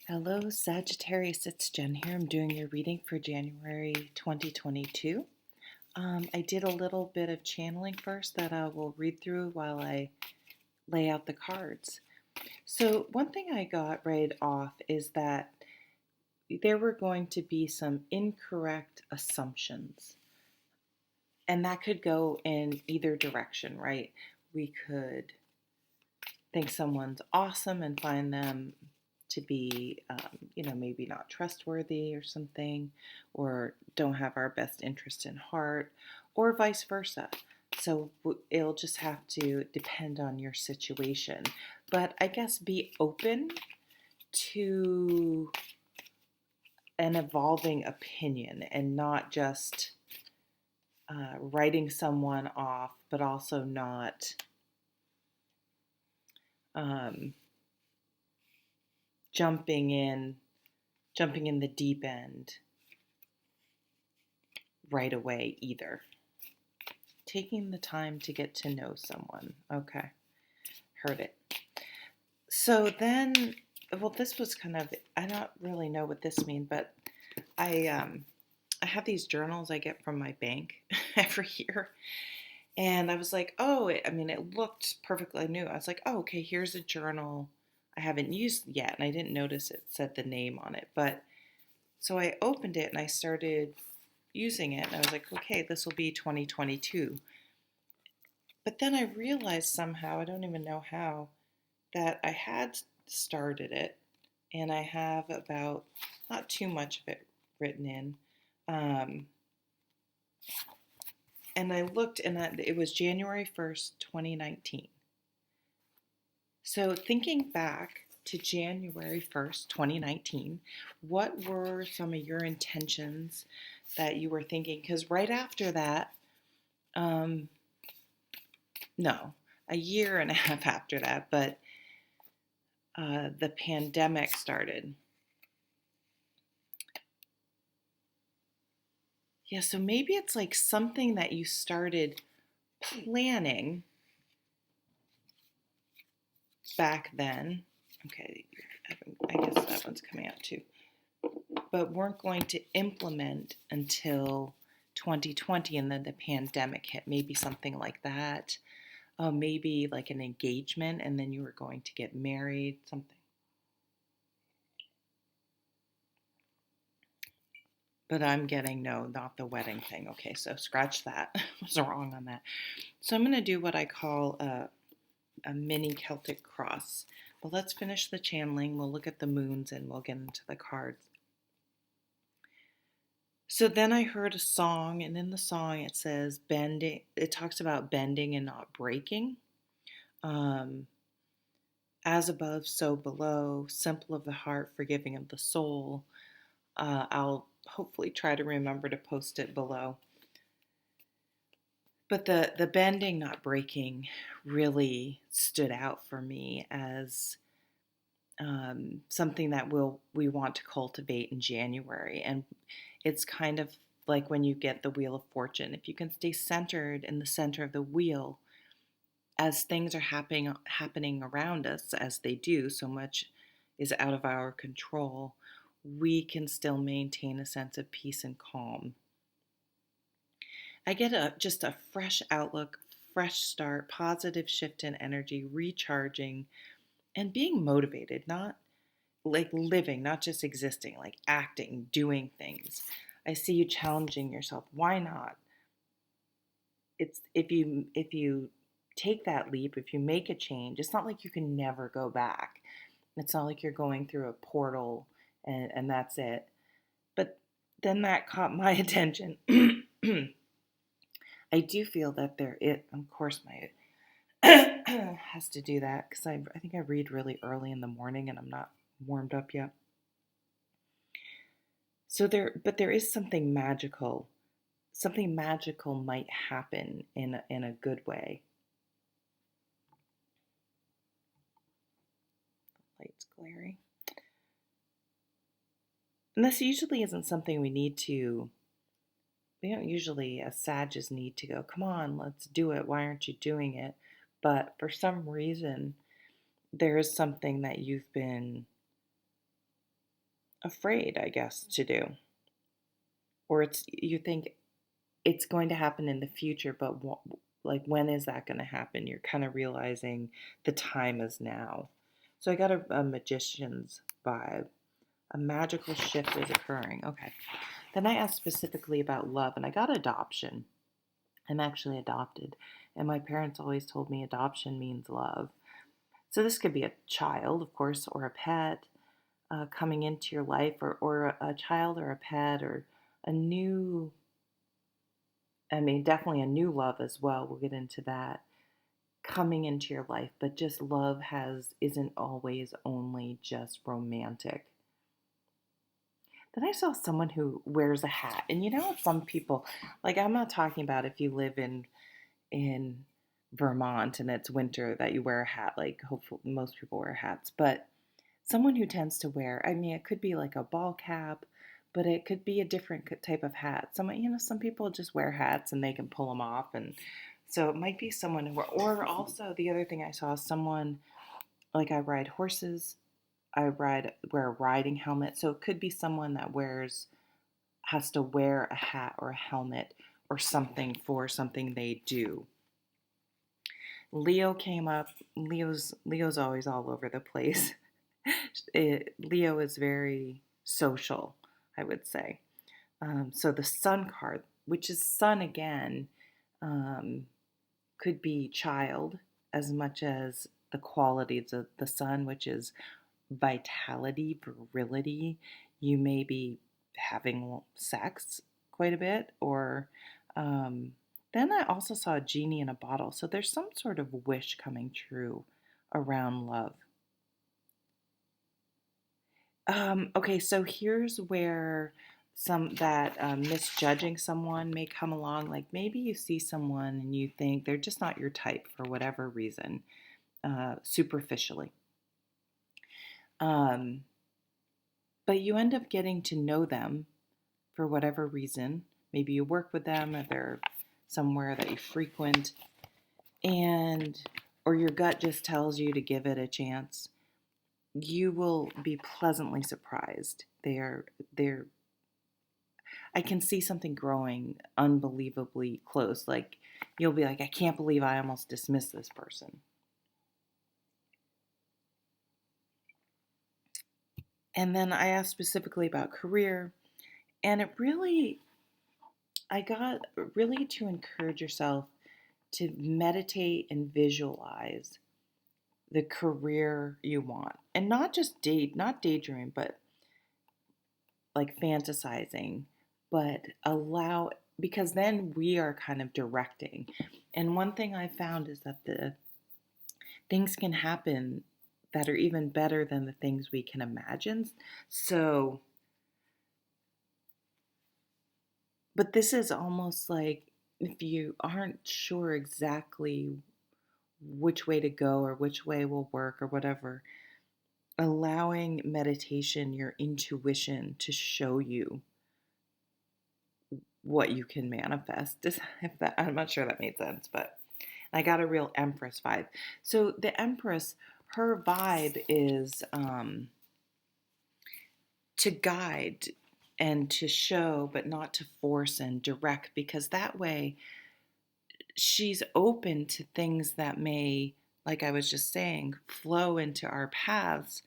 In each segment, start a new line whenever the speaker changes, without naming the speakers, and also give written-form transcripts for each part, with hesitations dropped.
Hello, Sagittarius. It's Jen here. I'm doing your reading for January 2022. I did a little bit of channeling first that I will read through while I lay out the cards. So, one thing I got right off is that there were going to be some incorrect assumptions, and that could go in either direction, right? We could think someone's awesome and find them to be, maybe not trustworthy or something, or don't have our best interest in heart, or vice versa. So it'll just have to depend on your situation. But I guess be open to an evolving opinion and not just writing someone off, but also not um, jumping in the deep end right away either. Taking the time to get to know someone. Okay, heard it. So then, well, this was kind of, I don't really know what this means, but I have these journals I get from my bank every year. And I was like, oh, it looked perfectly new. I was like, oh, okay, here's a journal I haven't used yet. And I didn't notice it said the name on it. But so I opened it and I started using it. And I was like, okay, this will be 2022. But then I realized somehow, I don't even know how, that I had started it and I have about not too much of it written in. Um, and I looked and it was January 1st, 2019. So thinking back to January 1st, 2019, what were some of your intentions that you were thinking? Because right after that, um, no, a year and a half after that, but the pandemic started. Yeah, so maybe it's like something that you started planning back then. Okay, I guess that one's coming out too. But weren't going to implement until 2020 and then the pandemic hit. Maybe something like that. Maybe like an engagement and then you were going to get married, something. But I'm getting no, not the wedding thing. Okay, so scratch that. I was wrong on that. So I'm going to do what I call a mini Celtic cross. But let's finish the channeling. We'll look at the moons and we'll get into the cards. So then I heard a song, and in the song it says bending. It talks about bending and not breaking. Um, as above, so below. Simple of the heart, forgiving of the soul. I'll hopefully try to remember to post it below. But the bending, not breaking, really stood out for me as something that we want to cultivate in January. And it's kind of like when you get the Wheel of Fortune. If you can stay centered in the center of the wheel, as things are happening around us, as they do, so much is out of our control, we can still maintain a sense of peace and calm. I get just a fresh outlook, fresh start, positive shift in energy, recharging, and being motivated, not like living, not just existing, like acting, doing things. I see you challenging yourself. Why not? It's if you take that leap, if you make a change, it's not like you can never go back. It's not like you're going through a portal and that's it. But then that caught my attention. I do feel that of course, my has to do that because I think I read really early in the morning and I'm not warmed up yet. But there is something magical. Something magical might happen in a good way. Light's glaring. And this usually isn't something we don't usually, as Sages, need to go, come on, let's do it. Why aren't you doing it? But for some reason, there is something that you've been afraid, I guess, to do. Or you think it's going to happen in the future, but like when is that going to happen? You're kind of realizing the time is now. So I got a magician's vibe. A magical shift is occurring. Okay. Then I asked specifically about love, and I got adoption. I'm actually adopted, and my parents always told me adoption means love. So this could be a child, of course, or a pet coming into your life, or a child or a pet, or a new, I mean, definitely a new love as well. We'll get into that coming into your life, but just love isn't always only just romantic. Then I saw someone who wears a hat, and some people, like, I'm not talking about if you live in Vermont and it's winter that you wear a hat. Like, hopefully most people wear hats, but someone who tends to wear, I mean, it could be like a ball cap, but it could be a different type of hat. Some people just wear hats and they can pull them off, and so it might be someone who, or also the other thing I saw is someone, like, I ride horses, wear a riding helmet, so it could be someone that has to wear a hat or a helmet or something for something they do. Leo came up. Leo's always all over the place. Leo is very social, I would say. So the sun card, which is sun again, um, could be child as much as the qualities of the sun, which is vitality, virility. You may be having sex quite a bit, or then I also saw a genie in a bottle. So there's some sort of wish coming true around love. Okay, so here's where some that misjudging someone may come along. Like, maybe you see someone and you think they're just not your type for whatever reason, superficially. Um, but you end up getting to know them for whatever reason. Maybe you work with them, or they're somewhere that you frequent, and or your gut just tells you to give it a chance. You will be pleasantly surprised. They're I can see something growing unbelievably close. Like, you'll be like, I can't believe I almost dismissed this person. And then I asked specifically about career, and I got really to encourage yourself to meditate and visualize the career you want. And not daydream, but like fantasizing, but because then we are kind of directing. And one thing I found is that the things can happen that are even better than the things we can imagine. So, but this is almost like if you aren't sure exactly which way to go or which way will work or whatever, allowing meditation, your intuition, to show you what you can manifest. I'm not sure that made sense, but I got a real Empress vibe. So the Empress, her vibe is to guide and to show, but not to force and direct, because that way she's open to things that may, like I was just saying, flow into our paths.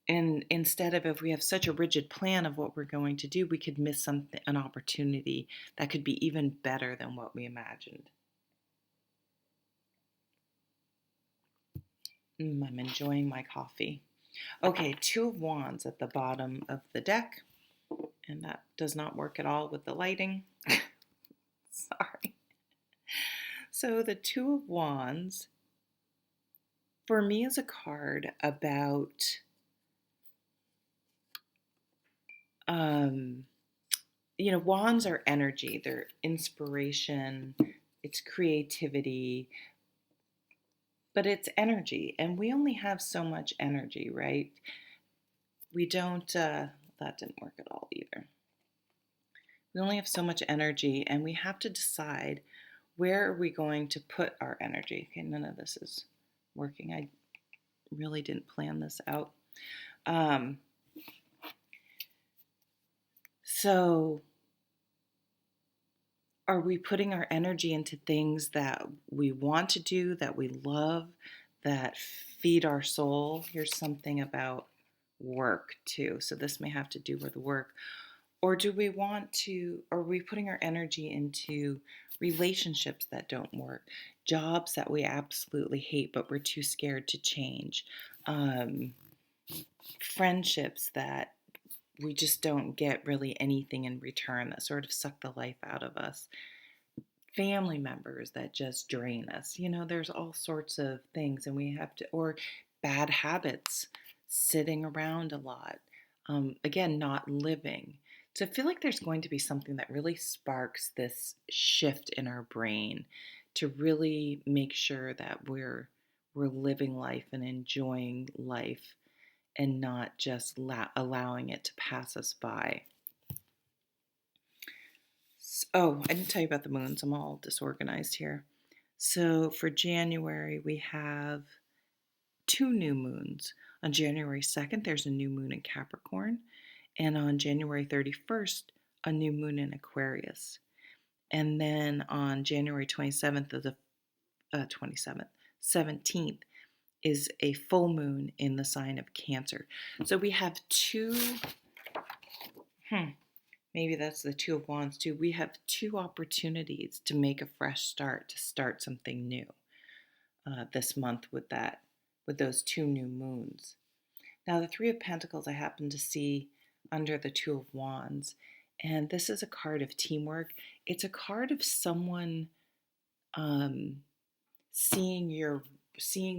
And instead of, if we have such a rigid plan of what we're going to do, we could miss an opportunity that could be even better than what we imagined. I'm enjoying my coffee. Okay, Two of Wands at the bottom of the deck, and that does not work at all with the lighting. Sorry. So the Two of Wands, for me, is a card about wands are energy, they're inspiration, it's creativity, but it's energy, and we only have so much energy, right? We don't, that didn't work at all either. We only have so much energy, and we have to decide, where are we going to put our energy? Okay, none of this is working. I really didn't plan this out. So, are we putting our energy into things that we want to do, that we love, that feed our soul? Here's something about work too. So, this may have to do with work. Or are we putting our energy into relationships that don't work, jobs that we absolutely hate but we're too scared to change, um, friendships that we just don't get really anything in return, that sort of suck the life out of us, family members that just drain us. There's all sorts of things, and we have to, or bad habits, sitting around a lot, again, not living. So I feel like there's going to be something that really sparks this shift in our brain to really make sure that we're living life and enjoying life and not just allowing it to pass us by. Oh, I didn't tell you about the moons. I'm all disorganized here. So for January, we have two new moons. On January 2nd, there's a new moon in Capricorn. And on January 31st, a new moon in Aquarius. And then on January 27th, 17th, is a full moon in the sign of Cancer. So we have two, maybe that's the Two of Wands too. We have two opportunities to make a fresh start, to start something new this month with those two new moons. Now, the Three of Pentacles I happen to see under the Two of Wands, and this is a card of teamwork. It's a card of someone um, seeing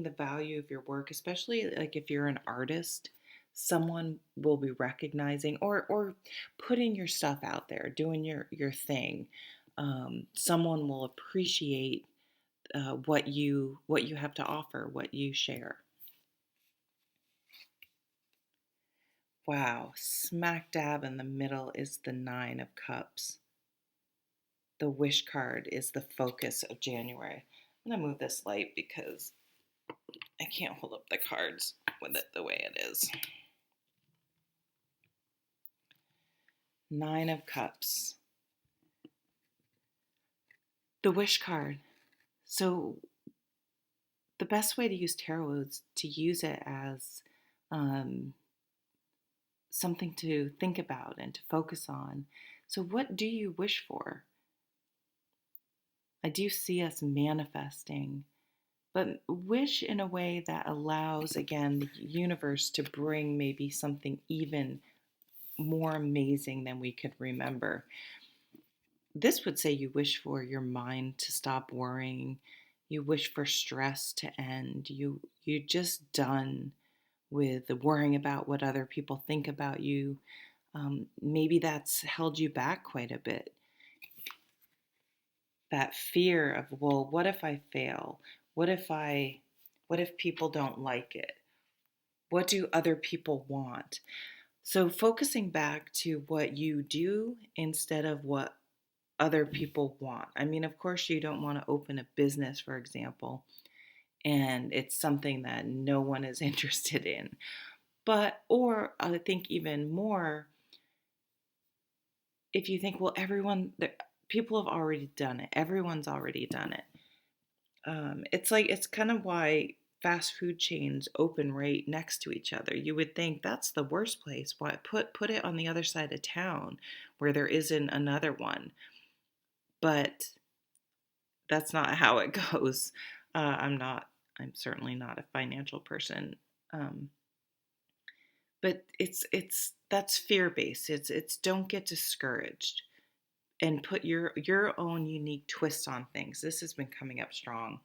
the value of your work, especially like if you're an artist. Someone will be recognizing or putting your stuff out there, doing your thing. Someone will appreciate what you have to offer, what you share. Wow, smack dab in the middle is the Nine of Cups. The Wish card is the focus of January. I'm going to move this light because I can't hold up the cards with it the way it is. Nine of Cups. The Wish card. So the best way to use tarot is to use it as something to think about and to focus on. So what do you wish for? I do see us manifesting, but wish in a way that allows, again, the universe to bring maybe something even more amazing than we could remember. This would say you wish for your mind to stop worrying. You wish for stress to end. You're just done with the worrying about what other people think about you. Maybe that's held you back quite a bit. That fear of, well, what if I fail? What if people don't like it? What do other people want? So focusing back to what you do instead of what other people want. I mean, of course, you don't want to open a business, for example, and it's something that no one is interested in. Or I think even more, if you think, well, people have already done it. Everyone's already done it. It's kind of why fast food chains open right next to each other. You would think that's the worst place. Why put it on the other side of town where there isn't another one? But that's not how it goes. I'm certainly not a financial person. But that's fear based. It's don't get discouraged and put your own unique twist on things. This has been coming up strongly.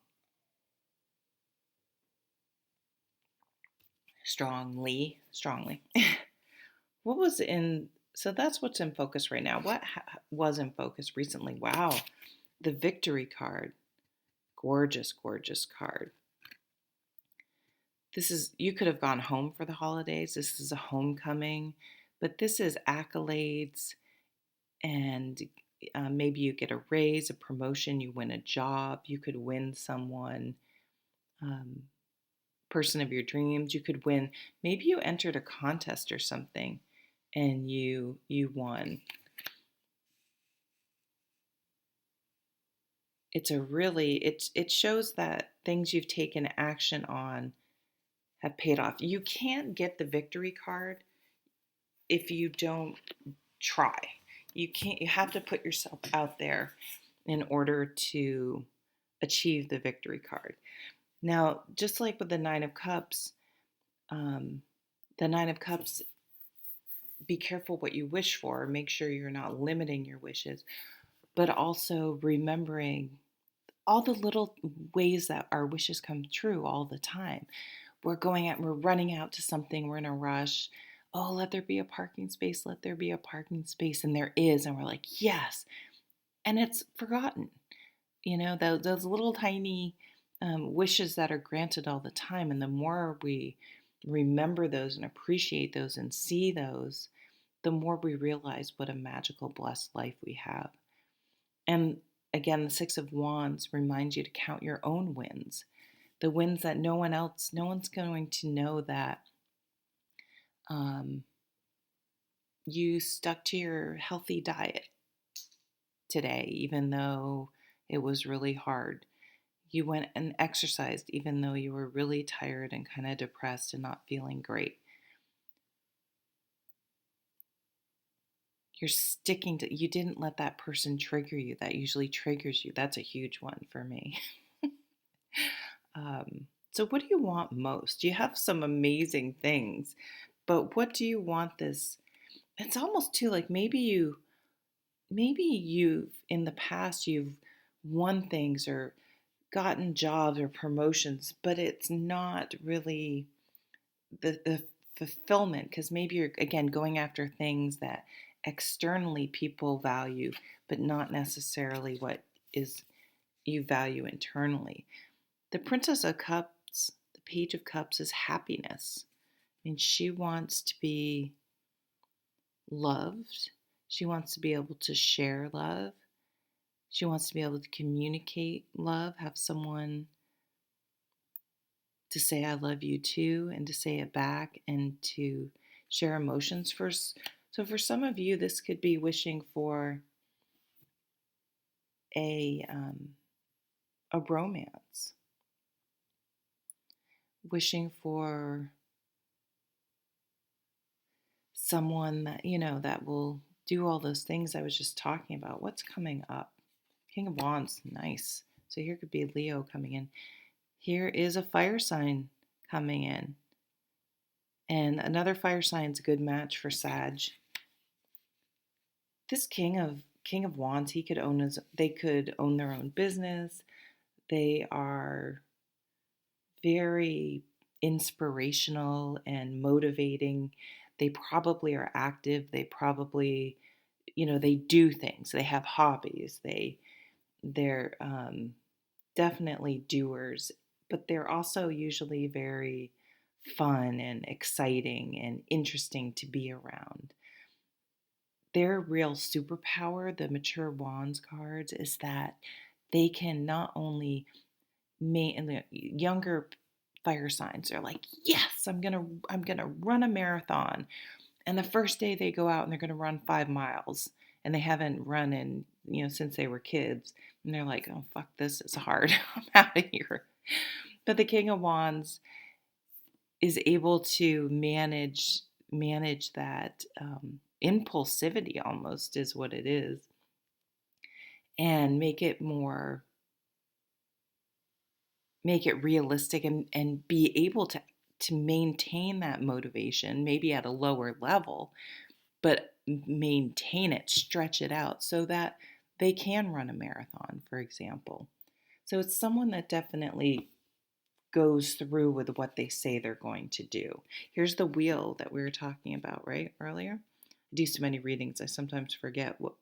What was in So that's what's in focus right now. What was in focus recently? Wow, the Victory card. Gorgeous, gorgeous card. You could have gone home for the holidays. This is a homecoming, but this is accolades, and maybe you get a raise, a promotion, you win a job, you could win someone, person of your dreams. You could win. Maybe you entered a contest or something, and you won. it shows that things you've taken action on have paid off. You can't get the victory card if you don't try. You have to put yourself out there in order to achieve the victory card. Now, just like with the um, the Nine of Cups, be careful what you wish for. Make sure you're not limiting your wishes, but also remembering all the little ways that our wishes come true all the time. We're running out to something, we're in a rush. Oh, let there be a parking space, let there be a parking space. And there is. And we're like, yes. And it's forgotten. Those little tiny wishes that are granted all the time. And the more we remember those and appreciate those and see those, the more we realize what a magical, blessed life we have. And again, the Six of Wands reminds you to count your own wins, the wins that no one's going to know that you stuck to your healthy diet today, even though it was really hard. You went and exercised, even though you were really tired and kind of depressed and not feeling great. You didn't let that person trigger you. That usually triggers you. That's a huge one for me. So what do you want most? You have some amazing things, but what do you want this? It's almost too like maybe you've in the past you've won things or gotten jobs or promotions, but it's not really the fulfillment, because maybe you're again going after things that externally people value, but not necessarily what is you value internally. The Princess of Cups, the Page of Cups is happiness. I mean, she wants to be loved. She wants to be able to share love. She wants to be able to communicate love, have someone to say I love you too, and to say it back, and to share emotions first. So for some of you, this could be wishing for a romance, wishing for someone that that will do all those things I was just talking about. What's coming up? King of Wands, nice. So here could be Leo coming in. Here is a fire sign coming in. And another fire sign is a good match for Sag. This King of Wands, they could own their own business. They are very inspirational and motivating. They probably are active. They probably, they do things. They have hobbies. They're definitely doers, but they're also usually very fun and exciting and interesting to be around. Their real superpower, the Mature Wands cards, is that they can not only and the younger fire signs are like, yes, I'm gonna run a marathon. And the first day they go out and they're gonna run 5 miles, and they haven't run in, since they were kids. And they're like, oh fuck, this is hard. I'm out of here. But the King of Wands is able to manage that impulsivity, almost is what it is, and make it realistic, and be able to maintain that motivation, maybe at a lower level, but maintain it, stretch it out so that they can run a marathon, for example. So it's someone that definitely goes through with what they say they're going to do. Here's the wheel that we were talking about, right, earlier. I do so many readings, I sometimes forget what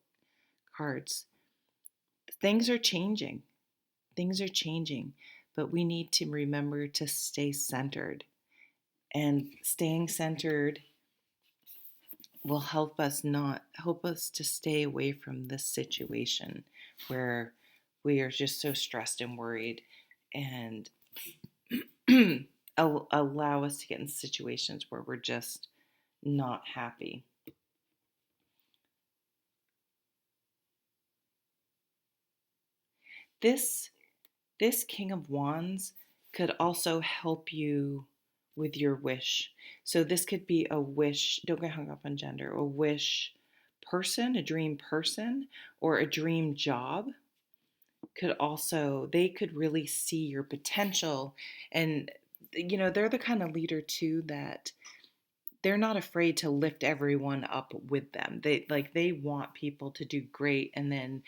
cards. Things are changing. Things are changing, but we need to remember to stay centered. And staying centered will help us to stay away from this situation where we are just so stressed and worried, and allow us to get in situations where we're just not happy. This this King of Wands could also help you with your wish. So this could be a wish, don't get hung up on gender, a wish person, a dream person, or a dream job could also, they could really see your potential. And they're the kind of leader too that they're not afraid to lift everyone up with them. They want people to do great, and then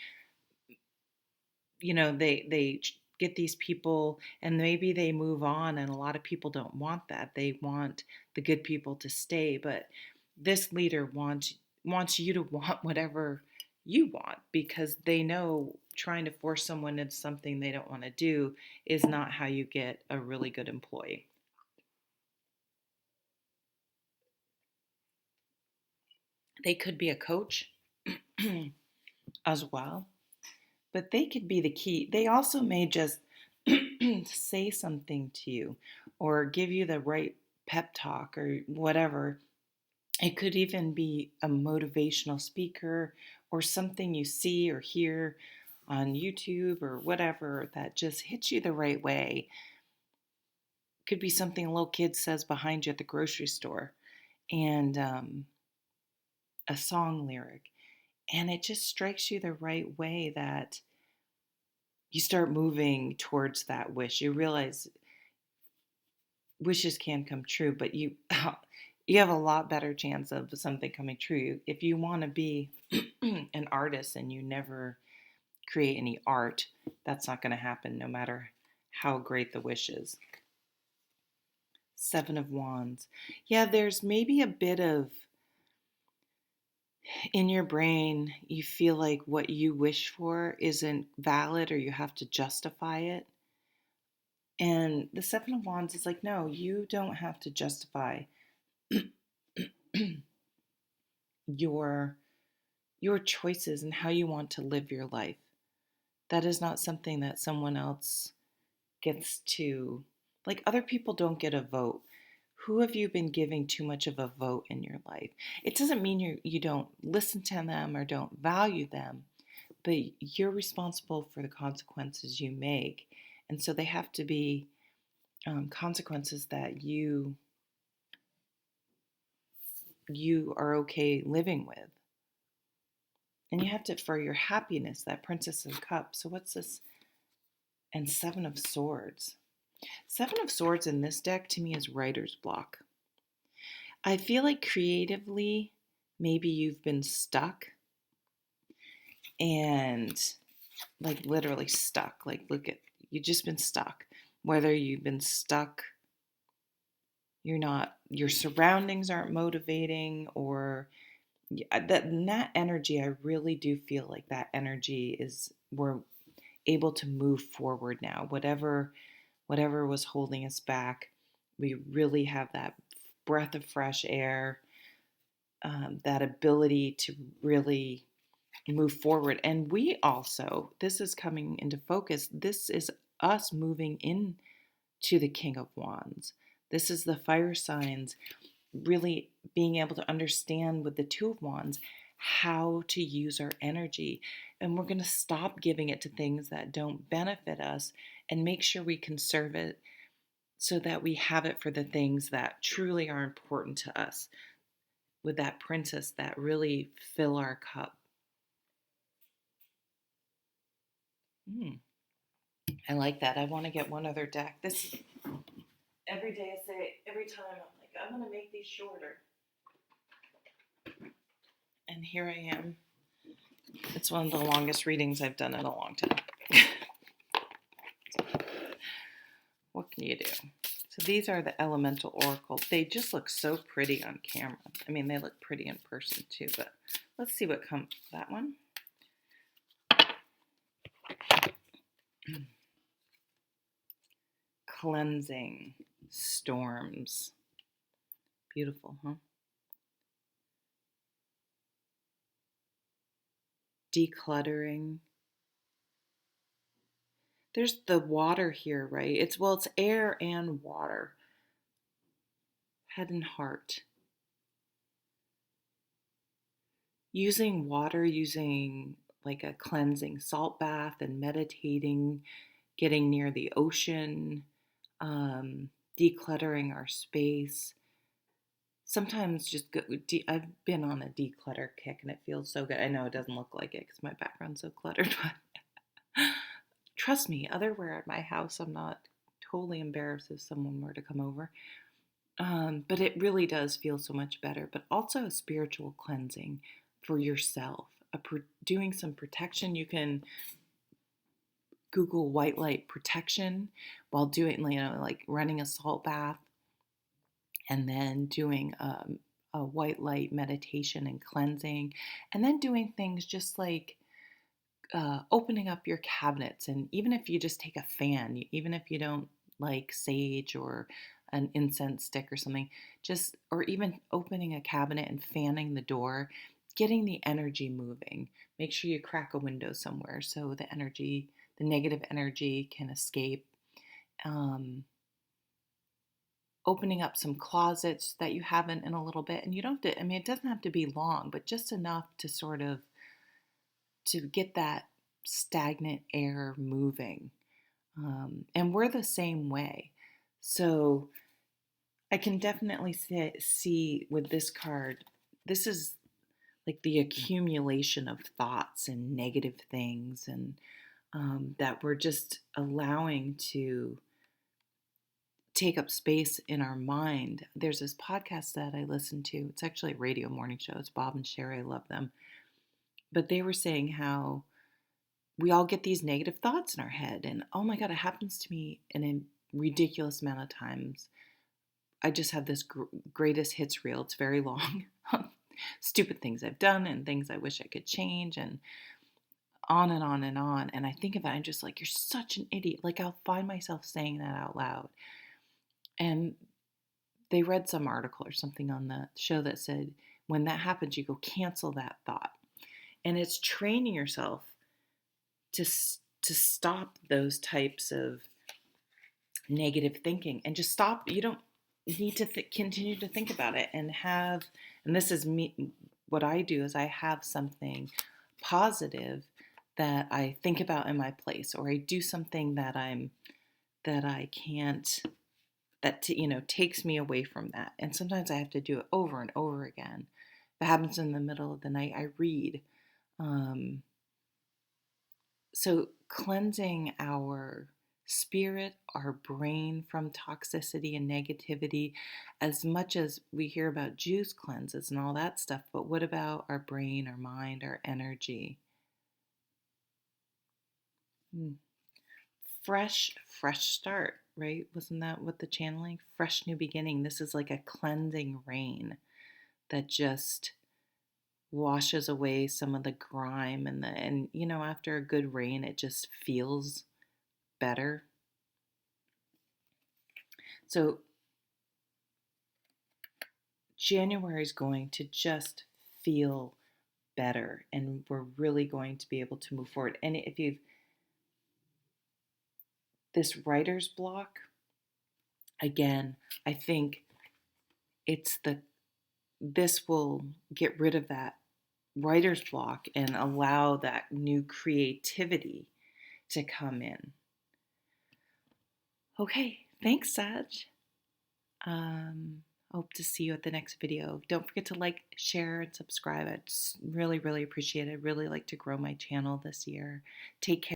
they get these people, and maybe they move on, and a lot of people don't want that. They want the good people to stay, but this leader wants you to want whatever you want, because they know trying to force someone into something they don't want to do is not how you get a really good employee. They could be a coach as well, but they could be the key. They also may just say something to you or give you the right pep talk or whatever. It could even be a motivational speaker or something you see or hear on YouTube or whatever that just hits you the right way. It could be something a little kid says behind you at the grocery store, and a song lyric. And it just strikes you the right way that you start moving towards that wish. You realize wishes can come true, but you you have a lot better chance of something coming true. If you want to be an artist and you never create any art, that's not going to happen no matter how great the wish is. Seven of Wands. Yeah, there's maybe a bit of, in your brain, you feel like what you wish for isn't valid or you have to justify it. And the Seven of Wands is like, no, you don't have to justify your your choices and how you want to live your life. That is not something that someone else gets to, like, other people don't get a vote. Who have you been giving too much of a vote in your life? It doesn't mean you don't listen to them or don't value them, but you're responsible for the consequences you make. And so they have to be consequences that you are okay living with. And you have to, for your happiness, that Princess of Cups. So what's this? And Seven of Swords. Seven of Swords in this deck to me is writer's block. I feel like creatively, maybe you've been stuck, and like literally stuck. Like, look at, you've just been stuck. Whether you've been stuck, your surroundings aren't motivating, or that energy, I really do feel like that energy is, we're able to move forward now. Whatever was holding us back, we really have that breath of fresh air, that ability to really move forward. And we also, this is coming into focus, this is us moving in to the King of Wands. This is the fire signs really being able to understand with the Two of Wands how to use our energy. And we're going to stop giving it to things that don't benefit us and make sure we conserve it so that we have it for the things that truly are important to us, with that princess that really fill our cup. I like that. I want to get one other deck. This, every day I say, every time I'm like, I'm going to make these shorter. And here I am. It's one of the longest readings I've done in a long time. What can you do? So these are the elemental oracles. They just look so pretty on camera. I mean, they look pretty in person too, but let's see what comes. That one. Cleansing, storms. Beautiful, huh? Decluttering. There's the water here, right? It's air and water. Head and heart. Using water, using like a cleansing salt bath and meditating, getting near the ocean, decluttering our space. Sometimes just go, I've been on a declutter kick and it feels so good. I know it doesn't look like it because my background's so cluttered, but trust me, otherwhere at my house, I'm not totally embarrassed if someone were to come over. But it really does feel so much better, but also a spiritual cleansing for yourself, doing some protection. You can Google white light protection while doing, like running a salt bath and then doing a white light meditation and cleansing, and then doing things just like opening up your cabinets. And even if you just take a fan, even if you don't like sage or an incense stick or something, or even opening a cabinet and fanning the door, getting the energy moving. Make sure you crack a window somewhere so the negative energy can escape. Opening up some closets that you haven't in a little bit. And you don't have to, it doesn't have to be long, but just enough to sort of to get that stagnant air moving. And we're the same way. So I can definitely see with this card, this is like the accumulation of thoughts and negative things, and that we're just allowing to take up space in our mind. There's this podcast that I listen to. It's actually a radio morning show. It's Bob and Sherry. I love them. But they were saying how we all get these negative thoughts in our head. And oh my God, it happens to me in a ridiculous amount of times. I just have this greatest hits reel. It's very long. Stupid things I've done and things I wish I could change, and on and on and on. And I think of it, I'm just like, you're such an idiot. Like, I'll find myself saying that out loud. And they read some article or something on the show that said, when that happens, you go cancel that thought. And it's training yourself to stop those types of negative thinking and just stop. You don't need to continue to think about it and this is me. What I do is I have something positive that I think about in my place, or I do something that I can't, takes me away from that. And sometimes I have to do it over and over again. If it happens in the middle of the night, I read. So cleansing our spirit, our brain from toxicity and negativity, as much as we hear about juice cleanses and all that stuff, but what about our brain, our mind, our energy? Fresh start, right? Wasn't that what the channeling? Fresh new beginning. This is like a cleansing rain that just washes away some of the grime and after a good rain, it just feels better. So January is going to just feel better, and we're really going to be able to move forward. And if you've this writer's block, again, I think this will get rid of that writer's block and allow that new creativity to come in. Okay, thanks, Sag. Hope to see you at the next video. Don't forget to like, share, and subscribe. I'd really, really appreciate it. I'd really like to grow my channel this year. Take care.